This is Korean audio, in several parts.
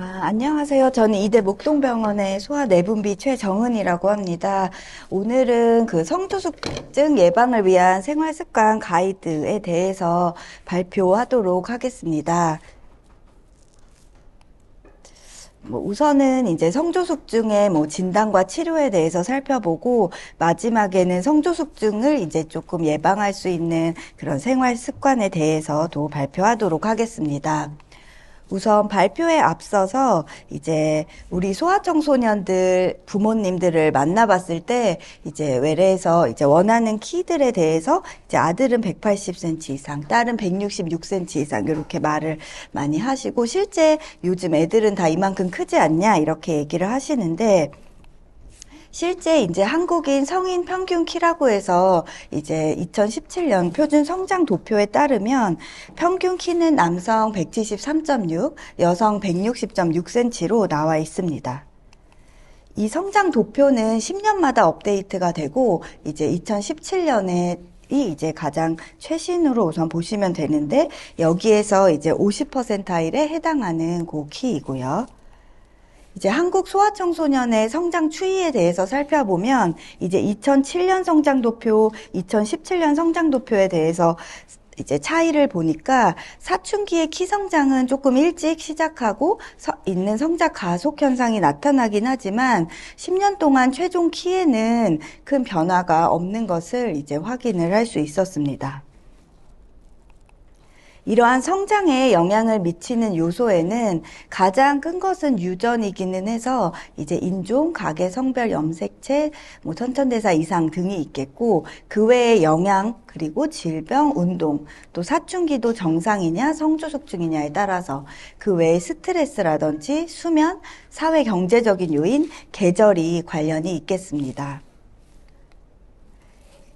안녕하세요. 저는 이대 목동병원의 소아내분비 최정은이라고 합니다. 오늘은 그 성조숙증 예방을 위한 생활습관 가이드에 대해서 발표하도록 하겠습니다. 우선은 이제 성조숙증의 진단과 치료에 대해서 살펴보고, 마지막에는 성조숙증을 이제 조금 예방할 수 있는 그런 생활습관에 대해서도 발표하도록 하겠습니다. 우선 발표에 앞서서 이제 우리 소아청소년들 부모님들을 만나봤을 때 이제 외래에서 이제 원하는 키들에 대해서 이제 아들은 180cm 이상, 딸은 166cm 이상 이렇게 말을 많이 하시고, 실제 요즘 애들은 다 이만큼 크지 않냐 이렇게 얘기를 하시는데, 실제 이제 한국인 성인 평균 키라고 해서 이제 2017년 표준 성장 도표에 따르면 평균 키는 남성 173.6, 여성 160.6cm로 나와 있습니다. 이 성장 도표는 10년마다 업데이트가 되고, 이제 2017년에 이제 가장 최신으로 우선 보시면 되는데, 여기에서 이제 50%에 해당하는 그 키이고요. 이제 한국 소아청소년의 성장 추이에 대해서 살펴보면 이제 2007년 성장도표, 2017년 성장도표에 대해서 이제 차이를 보니까 사춘기의 키 성장은 조금 일찍 시작하고 있는 성장 가속 현상이 나타나긴 하지만 10년 동안 최종 키에는 큰 변화가 없는 것을 이제 확인을 할 수 있었습니다. 이러한 성장에 영향을 미치는 요소에는 가장 큰 것은 유전이기는 해서 이제 인종, 가계, 성별, 염색체, 선천대사 이상 등이 있겠고, 그 외에 영양, 그리고 질병, 운동, 또 사춘기도 정상이냐, 성조숙증이냐에 따라서 그 외에 스트레스라든지 수면, 사회 경제적인 요인, 계절이 관련이 있겠습니다.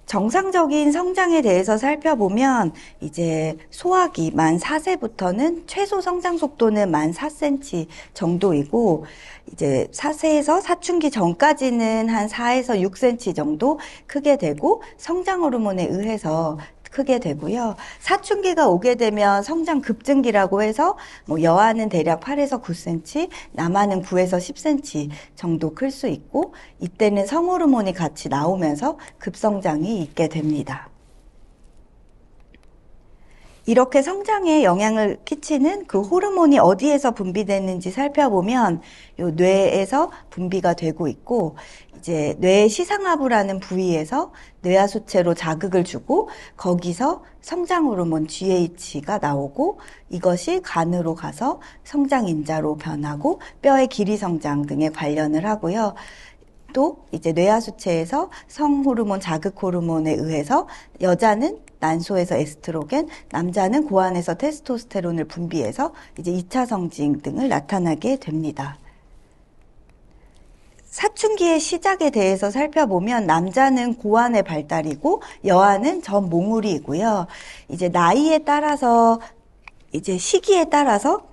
정상적인 성장에 대해서 살펴보면 이제 소아기 만 4세부터는 최소 성장 속도는 만 4cm 정도이고, 이제 4세에서 사춘기 전까지는 한 4에서 6cm 정도 크게 되고, 성장 호르몬에 의해서 크게 되고요. 사춘기가 오게 되면 성장 급증기라고 해서 여아는 대략 8에서 9cm, 남아는 9에서 10cm 정도 클 수 있고, 이때는 성호르몬이 같이 나오면서 급성장이 있게 됩니다. 이렇게 성장에 영향을 끼치는 그 호르몬이 어디에서 분비되는지 살펴보면 요 뇌에서 분비가 되고 있고, 이제 뇌의 시상하부라는 부위에서 뇌하수체로 자극을 주고, 거기서 성장 호르몬 GH가 나오고, 이것이 간으로 가서 성장 인자로 변하고 뼈의 길이 성장 등에 관련을 하고요. 또 이제 뇌하수체에서 성호르몬, 자극 호르몬에 의해서 여자는 난소에서 에스트로겐, 남자는 고환에서 테스토스테론을 분비해서 이제 2차 성징 등을 나타나게 됩니다. 사춘기의 시작에 대해서 살펴보면 남자는 고환의 발달이고 여아는 전몽우리이고요. 이제 나이에 따라서, 이제 시기에 따라서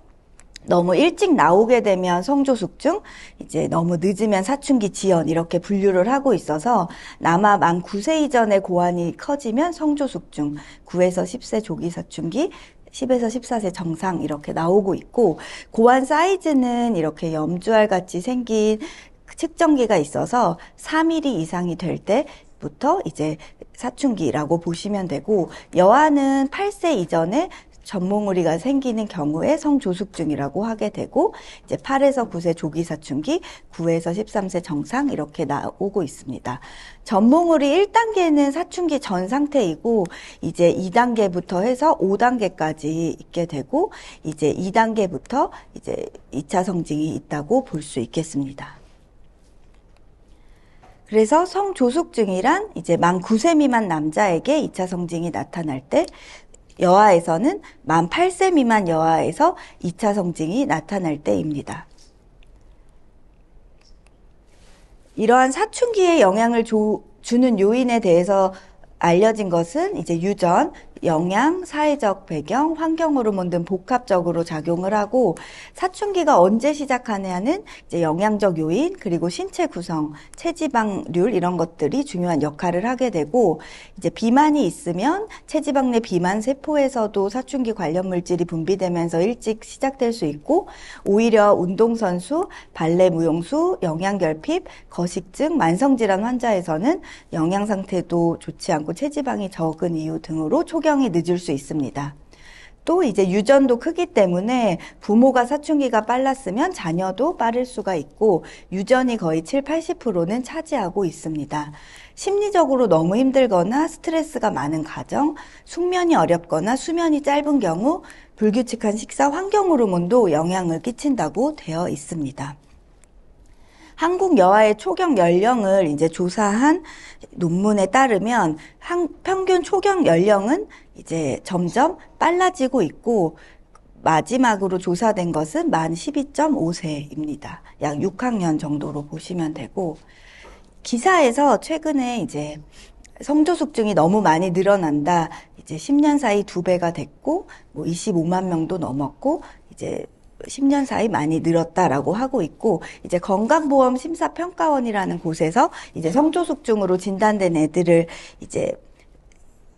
너무 일찍 나오게 되면 성조숙증, 이제 너무 늦으면 사춘기 지연 이렇게 분류를 하고 있어서, 남아 만 9세 이전에 고환이 커지면 성조숙증, 9에서 10세 조기 사춘기, 10에서 14세 정상 이렇게 나오고 있고, 고환 사이즈는 이렇게 염주알 같이 생긴 측정기가 있어서 3mm 이상이 될 때부터 이제 사춘기라고 보시면 되고, 여아는 8세 이전에 전몽우리가 생기는 경우에 성조숙증이라고 하게 되고, 이제 8에서 9세 조기 사춘기, 9에서 13세 정상 이렇게 나오고 있습니다. 전몽우리 1단계는 사춘기 전 상태이고, 이제 2단계부터 해서 5단계까지 있게 되고, 이제 2단계부터 이제 2차 성징이 있다고 볼 수 있겠습니다. 그래서 성조숙증이란 이제 만 9세 미만 남자에게 2차 성징이 나타날 때, 여아에서는 만 8세 미만 여아에서 2차 성징이 나타날 때입니다. 이러한 사춘기에 영향을 주는 요인에 대해서 알려진 것은 이제 유전, 영양, 사회적 배경, 환경 호르몬 등 복합적으로 작용을 하고 사춘기가 언제 시작하냐는 이제 영양적 요인 그리고 신체 구성, 체지방률 이런 것들이 중요한 역할을 하게 되고 이제 비만이 있으면 체지방 내 비만 세포에서도 사춘기 관련 물질이 분비되면서 일찍 시작될 수 있고 오히려 운동선수, 발레 무용수, 영양결핍, 거식증, 만성질환 환자에서는 영양 상태도 좋지 않고 체지방이 적은 이유 등으로 초경이 늦을 수 있습니다. 또 이제 유전도 크기 때문에 부모가 사춘기가 빨랐으면 자녀도 빠를 수가 있고 유전이 거의 7, 80%는 차지하고 있습니다. 심리적으로 너무 힘들거나 스트레스가 많은 가정, 숙면이 어렵거나 수면이 짧은 경우 불규칙한 식사, 환경 호르몬도 영향을 끼친다고 되어 있습니다. 한국 여아의 초경 연령을 이제 조사한 논문에 따르면 평균 초경 연령은 이제 점점 빨라지고 있고 마지막으로 조사된 것은 만 12.5세입니다. 약 6학년 정도로 보시면 되고 기사에서 최근에 이제 성조숙증이 너무 많이 늘어난다. 이제 10년 사이 2배가 됐고 뭐 25만 명도 넘었고 이제 10년 사이 많이 늘었다라고 하고 있고 이제 건강보험 심사평가원이라는 곳에서 이제 성조숙증으로 진단된 애들을 이제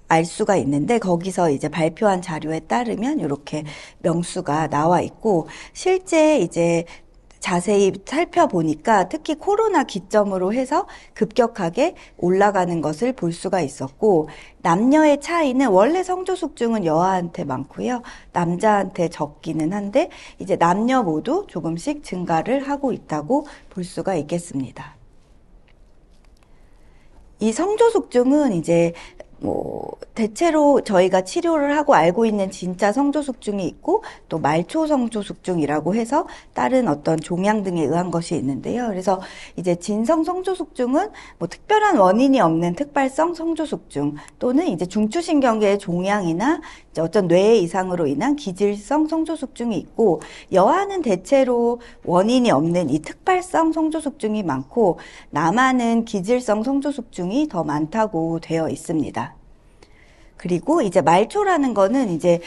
알 수가 있는데 거기서 이제 발표한 자료에 따르면 이렇게 명수가 나와 있고 실제 이제 자세히 살펴보니까 특히 코로나 기점으로 해서 급격하게 올라가는 것을 볼 수가 있었고 남녀의 차이는 원래 성조숙증은 여아한테 많고요. 남자한테 적기는 한데 이제 남녀 모두 조금씩 증가를 하고 있다고 볼 수가 있겠습니다. 이 성조숙증은 이제 대체로 저희가 치료를 하고 알고 있는 진짜 성조숙증이 있고 또 말초 성조숙증이라고 해서 다른 어떤 종양 등에 의한 것이 있는데요. 그래서 이제 진성 성조숙증은 특별한 원인이 없는 특발성 성조숙증 또는 이제 중추신경계의 종양이나 이제 어떤 뇌의 이상으로 인한 기질성 성조숙증이 있고 여아는 대체로 원인이 없는 이 특발성 성조숙증이 많고 남아는 기질성 성조숙증이 더 많다고 되어 있습니다. 그리고 이제 말초라는 거는 이제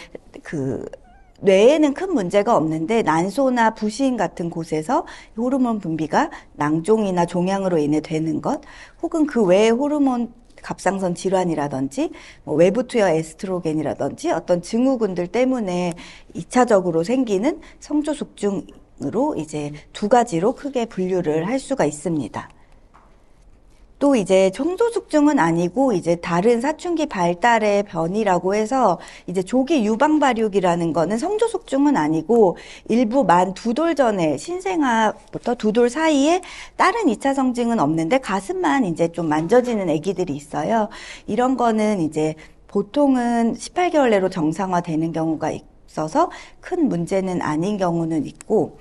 뇌에는 큰 문제가 없는데 난소나 부신 같은 곳에서 호르몬 분비가 낭종이나 종양으로 인해 되는 것 혹은 그 외의 호르몬 갑상선 질환이라든지 외부 투여 에스트로겐이라든지 어떤 증후군들 때문에 2차적으로 생기는 성조숙증으로 이제 두 가지로 크게 분류를 할 수가 있습니다. 또 이제 성조숙증은 아니고 이제 다른 사춘기 발달의 변이라고 해서 이제 조기 유방 발육이라는 거는 성조숙증은 아니고 일부 만 2돌 전에 신생아부터 2돌 사이에 다른 2차 성징은 없는데 가슴만 이제 좀 만져지는 아기들이 있어요. 이런 거는 이제 보통은 18개월 내로 정상화되는 경우가 있어서 큰 문제는 아닌 경우는 있고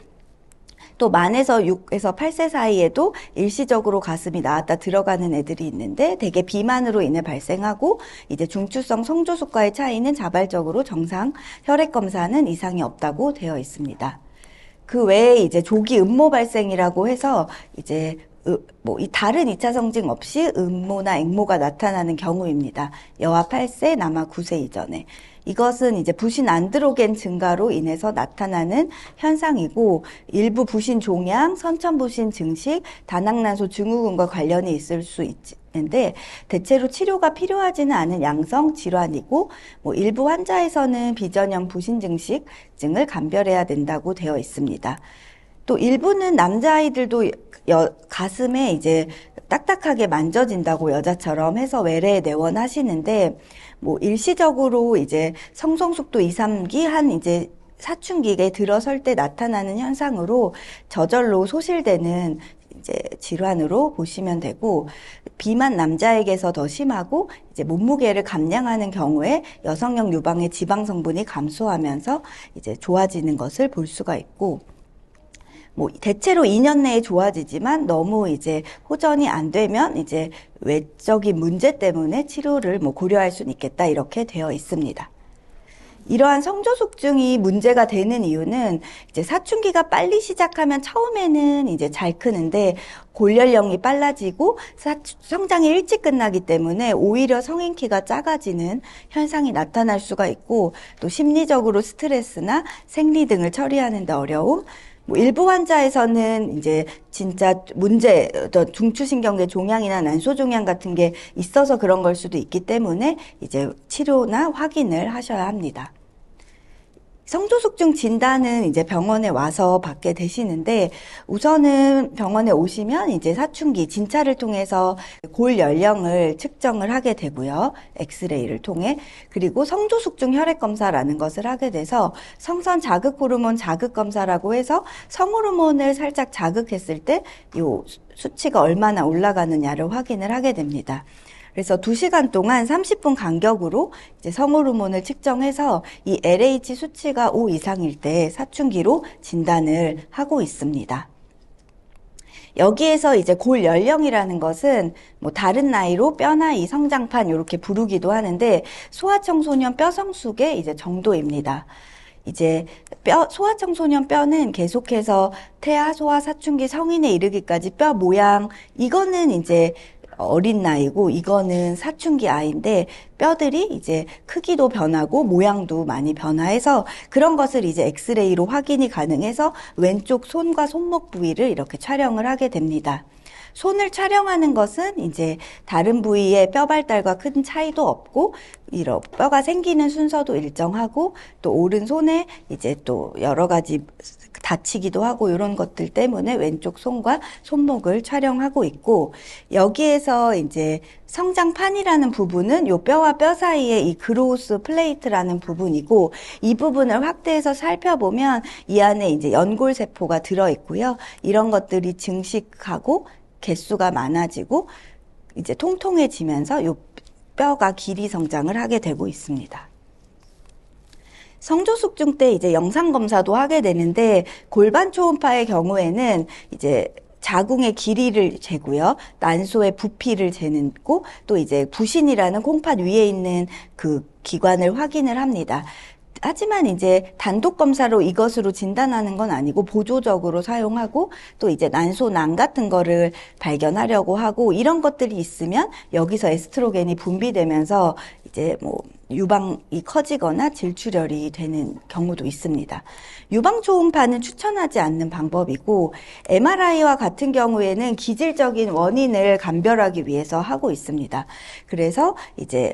또 만에서 6에서 8세 사이에도 일시적으로 가슴이 나왔다 들어가는 애들이 있는데 대개 비만으로 인해 발생하고 이제 중추성 성조숙과의 차이는 자발적으로 정상 혈액 검사는 이상이 없다고 되어 있습니다. 그 외에 이제 조기 음모 발생이라고 해서 이제 이 다른 2차 성징 없이 음모나 앵모가 나타나는 경우입니다. 여아 8세, 남아 9세 이전에. 이것은 이제 부신 안드로겐 증가로 인해서 나타나는 현상이고 일부 부신 종양, 선천 부신 증식, 다낭난소 증후군과 관련이 있을 수 있는데 대체로 치료가 필요하지는 않은 양성 질환이고 일부 환자에서는 비전형 부신 증식증을 감별해야 된다고 되어 있습니다. 또 일부는 남자아이들도 가슴에 이제 딱딱하게 만져진다고 여자처럼 해서 외래에 내원하시는데 일시적으로 이제 성성숙도 2, 3기 한 이제 사춘기에 들어설 때 나타나는 현상으로 저절로 소실되는 이제 질환으로 보시면 되고 비만 남자에게서 더 심하고 이제 몸무게를 감량하는 경우에 여성형 유방의 지방 성분이 감소하면서 이제 좋아지는 것을 볼 수가 있고 대체로 2년 내에 좋아지지만 너무 이제 호전이 안 되면 이제 외적인 문제 때문에 치료를 고려할 수는 있겠다 이렇게 되어 있습니다. 이러한 성조숙증이 문제가 되는 이유는 이제 사춘기가 빨리 시작하면 처음에는 이제 잘 크는데 골연령이 빨라지고 성장이 일찍 끝나기 때문에 오히려 성인키가 작아지는 현상이 나타날 수가 있고, 또 심리적으로 스트레스나 생리 등을 처리하는 데 어려움, 일부 환자에서는 이제 진짜 문제, 중추신경계 종양이나 난소종양 같은 게 있어서 그런 걸 수도 있기 때문에 이제 치료나 확인을 하셔야 합니다. 성조숙증 진단은 이제 병원에 와서 받게 되시는데, 우선은 병원에 오시면 이제 사춘기 진찰을 통해서 골 연령을 측정을 하게 되고요. 엑스레이를 통해. 그리고 성조숙증 혈액 검사라는 것을 하게 돼서 성선 자극 호르몬 자극 검사라고 해서 성호르몬을 살짝 자극했을 때 요 수치가 얼마나 올라가느냐를 확인을 하게 됩니다. 그래서 2시간 동안 30분 간격으로 이제 성호르몬을 측정해서 이 LH 수치가 5 이상일 때 사춘기로 진단을 하고 있습니다. 여기에서 이제 골 연령이라는 것은 뭐 다른 나이로 뼈 나이, 성장판 이렇게 부르기도 하는데, 소아청소년 뼈 성숙의 이제 정도입니다. 이제 소아청소년 뼈는 계속해서 태아, 소아, 사춘기, 성인에 이르기까지 뼈 모양, 이거는 이제 어린 나이고 이거는 사춘기 아이인데, 뼈들이 이제 크기도 변하고 모양도 많이 변화해서 그런 것을 이제 엑스레이로 확인이 가능해서 왼쪽 손과 손목 부위를 이렇게 촬영을 하게 됩니다. 손을 촬영하는 것은 이제 다른 부위의 뼈 발달과 큰 차이도 없고, 이런 뼈가 생기는 순서도 일정하고, 또 오른손에 이제 또 여러 가지 다치기도 하고 이런 것들 때문에 왼쪽 손과 손목을 촬영하고 있고, 여기에서 이제 성장판이라는 부분은 요 뼈와 뼈 사이에 이 그로우스 플레이트라는 부분이고, 이 부분을 확대해서 살펴보면 이 안에 이제 연골세포가 들어있고요. 이런 것들이 증식하고 개수가 많아지고 이제 통통해지면서 요 뼈가 길이 성장을 하게 되고 있습니다. 성조숙증 때 이제 영상검사도 하게 되는데, 골반 초음파의 경우에는 이제 자궁의 길이를 재고요. 난소의 부피를 재는 고, 또 이제 부신이라는 콩팥 위에 있는 그 기관을 확인을 합니다. 하지만 이제 단독 검사로 이것으로 진단하는 건 아니고 보조적으로 사용하고, 또 이제 난소낭 같은 거를 발견하려고 하고, 이런 것들이 있으면 여기서 에스트로겐이 분비되면서 이제 뭐 유방이 커지거나 질출혈이 되는 경우도 있습니다. 유방 초음파는 추천하지 않는 방법이고, MRI와 같은 경우에는 기질적인 원인을 감별하기 위해서 하고 있습니다. 그래서 이제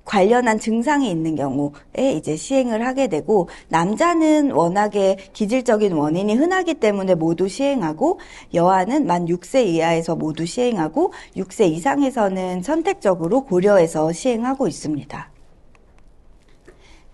관련한 증상이 있는 경우에 이제 시행을 하게 되고, 남자는 워낙에 기질적인 원인이 흔하기 때문에 모두 시행하고, 여아는 만 6세 이하에서 모두 시행하고, 6세 이상에서는 선택적으로 고려해서 시행하고 있습니다.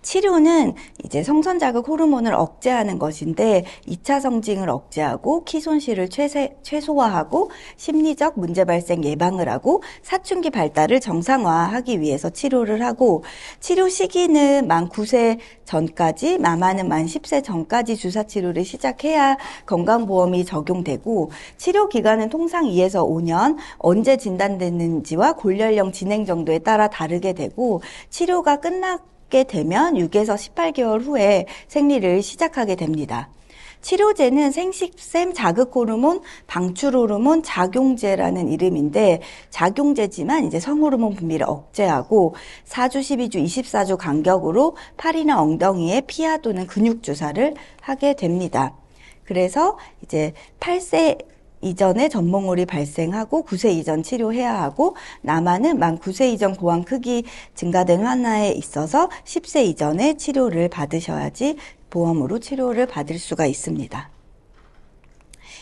치료는 이제 성선 자극 호르몬을 억제하는 것인데, 2차 성징을 억제하고 키 손실을 최소화하고 심리적 문제 발생 예방을 하고 사춘기 발달을 정상화하기 위해서 치료를 하고, 치료 시기는 만 9세 전까지, 마마는 만 10세 전까지 주사 치료를 시작해야 건강보험이 적용되고, 치료 기간은 통상 2에서 5년, 언제 진단됐는지와 골연령 진행 정도에 따라 다르게 되고, 치료가 끝나게 되면 6에서 18개월 후에 생리를 시작하게 됩니다. 치료제는 생식샘 자극호르몬, 방출호르몬, 작용제라는 이름인데, 작용제지만 이제 성호르몬 분비를 억제하고 4주, 12주, 24주 간격으로 팔이나 엉덩이에 피하 또는 근육 주사를 하게 됩니다. 그래서 이제 8세 이전에 전몽골이 발생하고 9세 이전 치료해야 하고, 남아는 만 9세 이전 고환 크기 증가된 환아에 있어서 10세 이전에 치료를 받으셔야지 보험으로 치료를 받을 수가 있습니다.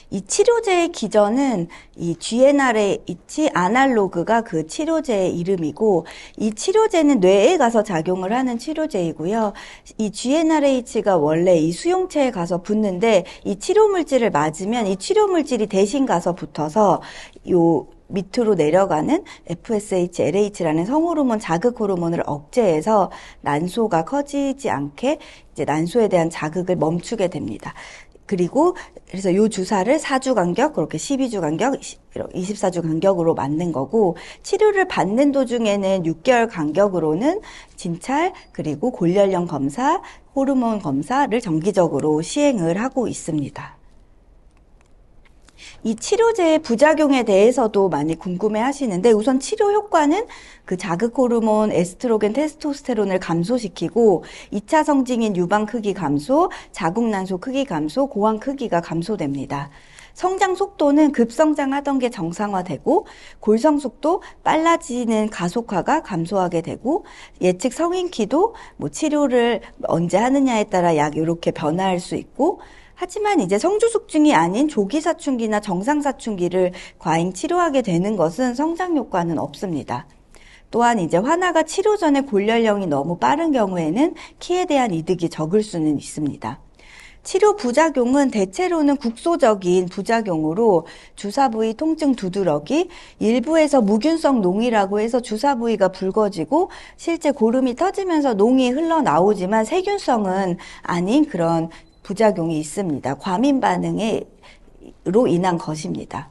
이 치료제의 기전은 이 GnRH 아날로그가 그 치료제의 이름이고, 이 치료제는 뇌에 가서 작용을 하는 치료제이고요. 이 GnRH가 원래 이 수용체에 가서 붙는데, 이 치료 물질을 맞으면 이 치료 물질이 대신 가서 붙어서 요 밑으로 내려가는 FSH, LH라는 성호르몬 자극 호르몬을 억제해서 난소가 커지지 않게 이제 난소에 대한 자극을 멈추게 됩니다. 그리고 그래서 요 주사를 4주 간격, 그렇게 12주 간격, 24주 간격으로 맞는 거고, 치료를 받는 도중에는 6개월 간격으로는 진찰, 그리고 골연령 검사, 호르몬 검사를 정기적으로 시행을 하고 있습니다. 이 치료제의 부작용에 대해서도 많이 궁금해 하시는데, 우선 치료 효과는 그 자극 호르몬, 에스트로겐, 테스토스테론을 감소시키고 2차 성징인 유방 크기 감소, 자궁 난소 크기 감소, 고환 크기가 감소됩니다. 성장 속도는 급성장하던 게 정상화되고, 골성 속도 빨라지는 가속화가 감소하게 되고, 예측 성인 키도 뭐 치료를 언제 하느냐에 따라 약 이렇게 변화할 수 있고, 하지만 이제 성조숙증이 아닌 조기 사춘기나 정상 사춘기를 과잉 치료하게 되는 것은 성장 효과는 없습니다. 또한 이제 환아가 치료 전에 골연령이 너무 빠른 경우에는 키에 대한 이득이 적을 수는 있습니다. 치료 부작용은 대체로는 국소적인 부작용으로 주사 부위 통증 두드러기, 일부에서 무균성 농이라고 해서 주사 부위가 붉어지고 실제 고름이 터지면서 농이 흘러나오지만 세균성은 아닌 그런 부작용이 있습니다. 과민 반응으로 인한 것입니다.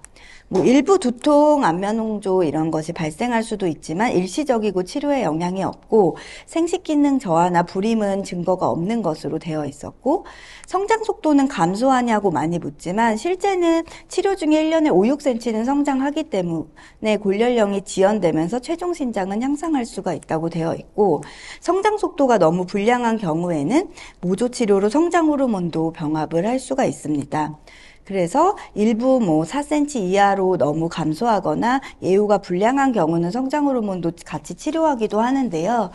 뭐 일부 두통, 안면홍조 이런 것이 발생할 수도 있지만 일시적이고 치료에 영향이 없고 생식 기능 저하나 불임은 증거가 없는 것으로 되어 있었고, 성장 속도는 감소하냐고 많이 묻지만 실제는 치료 중에 1년에 5, 6cm는 성장하기 때문에 골연령이 지연되면서 최종 신장은 향상할 수가 있다고 되어 있고, 성장 속도가 너무 불량한 경우에는 모조 치료로 성장 호르몬도 병합을 할 수가 있습니다. 그래서 일부 4cm 이하로 너무 감소하거나 예후가 불량한 경우는 성장 호르몬도 같이 치료하기도 하는데요.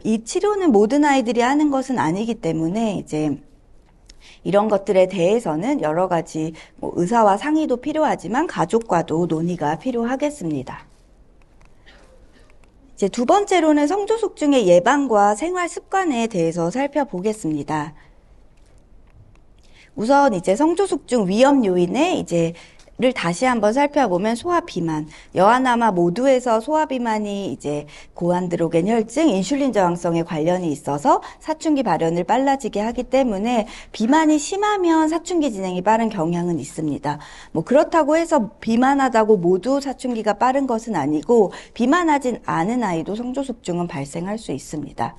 이 치료는 모든 아이들이 하는 것은 아니기 때문에 이제 이런 것들에 대해서는 여러 가지 의사와 상의도 필요하지만 가족과도 논의가 필요하겠습니다. 이제 두 번째로는 성조숙증의 예방과 생활 습관에 대해서 살펴보겠습니다. 우선 이제 성조숙증 위험 요인에 를 다시 한번 살펴보면 소화비만, 여아남아 모두에서 소화비만이 고안드로겐 혈증, 인슐린 저항성에 관련이 있어서 사춘기 발현을 빨라지게 하기 때문에 비만이 심하면 사춘기 진행이 빠른 경향은 있습니다. 그렇다고 해서 비만하다고 모두 사춘기가 빠른 것은 아니고 비만하진 않은 아이도 성조숙증은 발생할 수 있습니다.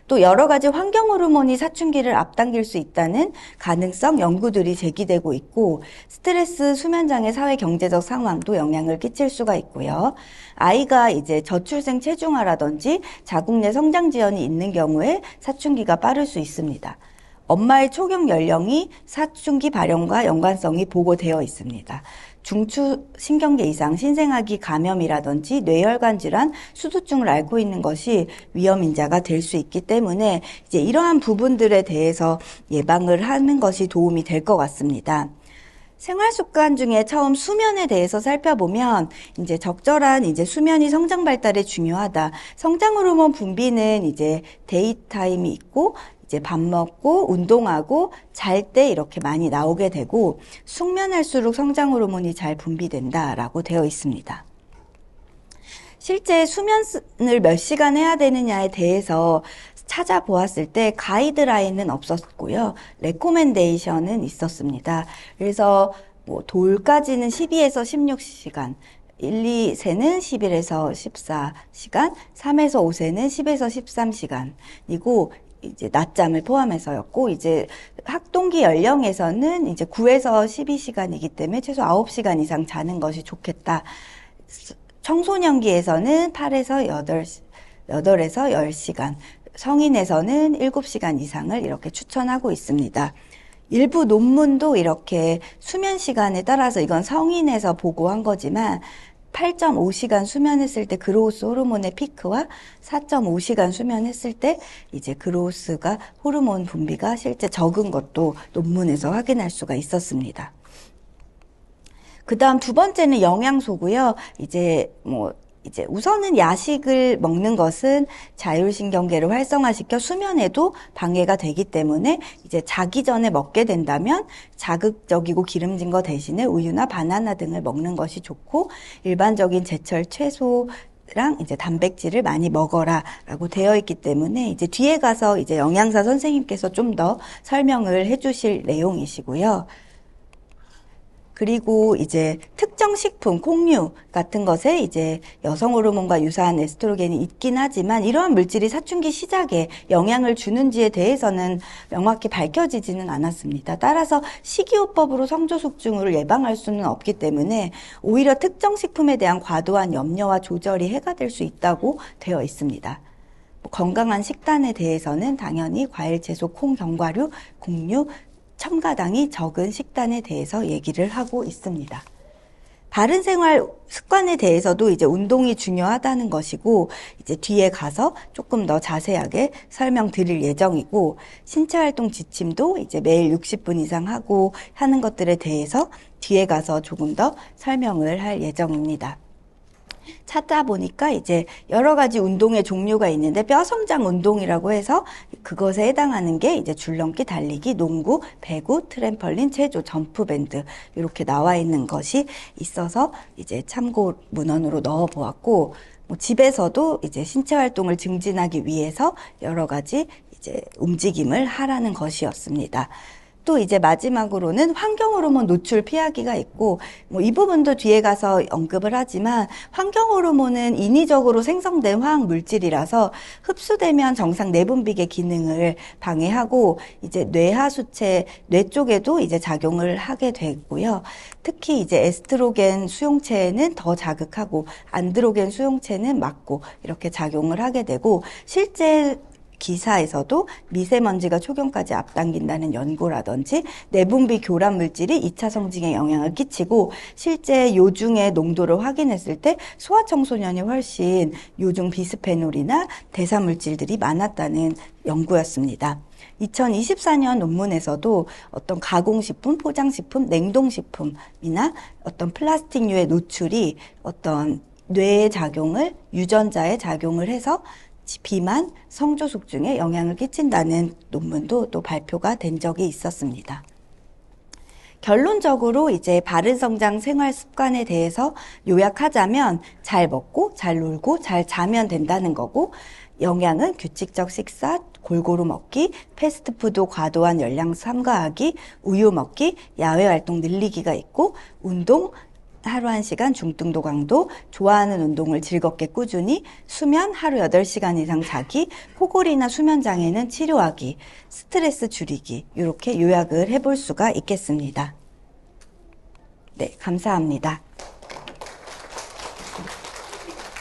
또 여러 가지 환경 호르몬이 사춘기를 앞당길 수 있다는 가능성 연구들이 제기되고 있고, 스트레스, 수면장애, 사회 경제적 상황도 영향을 끼칠 수가 있고요. 아이가 저출생 체중아라든지 자궁 내 성장 지연이 있는 경우에 사춘기가 빠를 수 있습니다. 엄마의 초경 연령이 사춘기 발현과 연관성이 보고되어 있습니다. 중추 신경계 이상, 신생아기 감염이라든지 뇌혈관 질환, 수두증을 앓고 있는 것이 위험 인자가 될 수 있기 때문에 이러한 부분들에 대해서 예방을 하는 것이 도움이 될 것 같습니다. 생활 습관 중에 처음 수면에 대해서 살펴보면 적절한 수면이 성장 발달에 중요하다. 성장 호르몬 분비는 데이타임이 있고 밥 먹고 운동하고 잘 때 이렇게 많이 나오게 되고, 숙면할수록 성장 호르몬이 잘 분비된다라고 되어 있습니다. 실제 수면을 몇 시간 해야 되느냐에 대해서 찾아보았을 때 가이드라인은 없었고요. 레코멘데이션은 있었습니다. 그래서 돌까지는 12에서 16시간, 1, 2세는 11에서 14시간, 3에서 5세는 10에서 13시간이고, 낮잠을 포함해서였고, 학동기 연령에서는 9에서 12시간이기 때문에 최소 9시간 이상 자는 것이 좋겠다. 청소년기에서는 8에서 10시간, 성인에서는 7시간 이상을 이렇게 추천하고 있습니다. 일부 논문도 이렇게 수면 시간에 따라서, 이건 성인에서 보고한 거지만 8.5시간 수면했을 때 그로우스 호르몬의 피크와 4.5시간 수면했을 때 그로우스가 호르몬 분비가 실제 적은 것도 논문에서 확인할 수가 있었습니다. 그 다음 두 번째는 영양소고요. 우선은 야식을 먹는 것은 자율신경계를 활성화시켜 수면에도 방해가 되기 때문에 자기 전에 먹게 된다면 자극적이고 기름진 거 대신에 우유나 바나나 등을 먹는 것이 좋고, 일반적인 제철 채소, 랑 이제 단백질을 많이 먹어라라고 되어 있기 때문에 이제 뒤에 가서 이제 영양사 선생님께서 좀 더 설명을 해주실 내용이시고요. 그리고 이제 특정 식품, 콩류 같은 것에 이제 여성 호르몬과 유사한 에스트로겐이 있긴 하지만 이러한 물질이 사춘기 시작에 영향을 주는지에 대해서는 명확히 밝혀지지는 않았습니다. 따라서 식이요법으로 성조숙증을 예방할 수는 없기 때문에 오히려 특정 식품에 대한 과도한 염려와 조절이 해가 될 수 있다고 되어 있습니다. 건강한 식단에 대해서는 당연히 과일, 채소, 콩, 견과류, 곡류, 첨가당이 적은 식단에 대해서 얘기를 하고 있습니다. 바른 생활 습관에 대해서도 이제 운동이 중요하다는 것이고, 이제 뒤에 가서 조금 더 자세하게 설명드릴 예정이고, 신체 활동 지침도 이제 매일 60분 이상 하고 하는 것들에 대해서 뒤에 가서 조금 더 설명을 할 예정입니다. 찾아보니까 이제 여러 가지 운동의 종류가 있는데 뼈 성장 운동이라고 해서 그것에 해당하는 게 이제 줄넘기, 달리기, 농구, 배구, 트램펄린, 체조, 점프밴드 이렇게 나와 있는 것이 있어서 이제 참고 문헌으로 넣어 보았고, 뭐 집에서도 이제 신체 활동을 증진하기 위해서 여러 가지 이제 움직임을 하라는 것이었습니다. 또 이제 마지막으로는 환경 호르몬 노출 피하기가 있고, 뭐 이 부분도 뒤에 가서 언급을 하지만 환경 호르몬은 인위적으로 생성된 화학 물질이라서 흡수되면 정상 내분비계 기능을 방해하고 이제 뇌하수체, 뇌 쪽에도 이제 작용을 하게 되고요. 특히 이제 에스트로겐 수용체는 더 자극하고 안드로겐 수용체는 막고 이렇게 작용을 하게 되고, 실제 기사에서도 미세먼지가 초경까지 앞당긴다는 연구라든지 내분비 교란 물질이 2차 성징에 영향을 끼치고, 실제 요중의 농도를 확인했을 때 소아청소년이 훨씬 요중 비스페놀이나 대사물질들이 많았다는 연구였습니다. 2024년 논문에서도 어떤 가공식품, 포장식품, 냉동식품이나 어떤 플라스틱류의 노출이 어떤 뇌의 작용을, 유전자에 작용을 해서 비만, 성조숙증에 영향을 끼친다는 논문도 또 발표가 된 적이 있었습니다. 결론적으로 이제 바른 성장 생활 습관에 대해서 요약하자면 잘 먹고 잘 놀고 잘 자면 된다는 거고, 영양은 규칙적 식사, 골고루 먹기, 패스트푸드 과도한 열량 삼가하기, 우유 먹기, 야외 활동 늘리기가 있고, 운동, 하루 1시간 중등도 강도, 좋아하는 운동을 즐겁게 꾸준히, 수면 하루 8시간 이상 자기, 포골이나 수면장애는 치료하기, 스트레스 줄이기, 이렇게 요약을 해볼 수가 있겠습니다. 네, 감사합니다.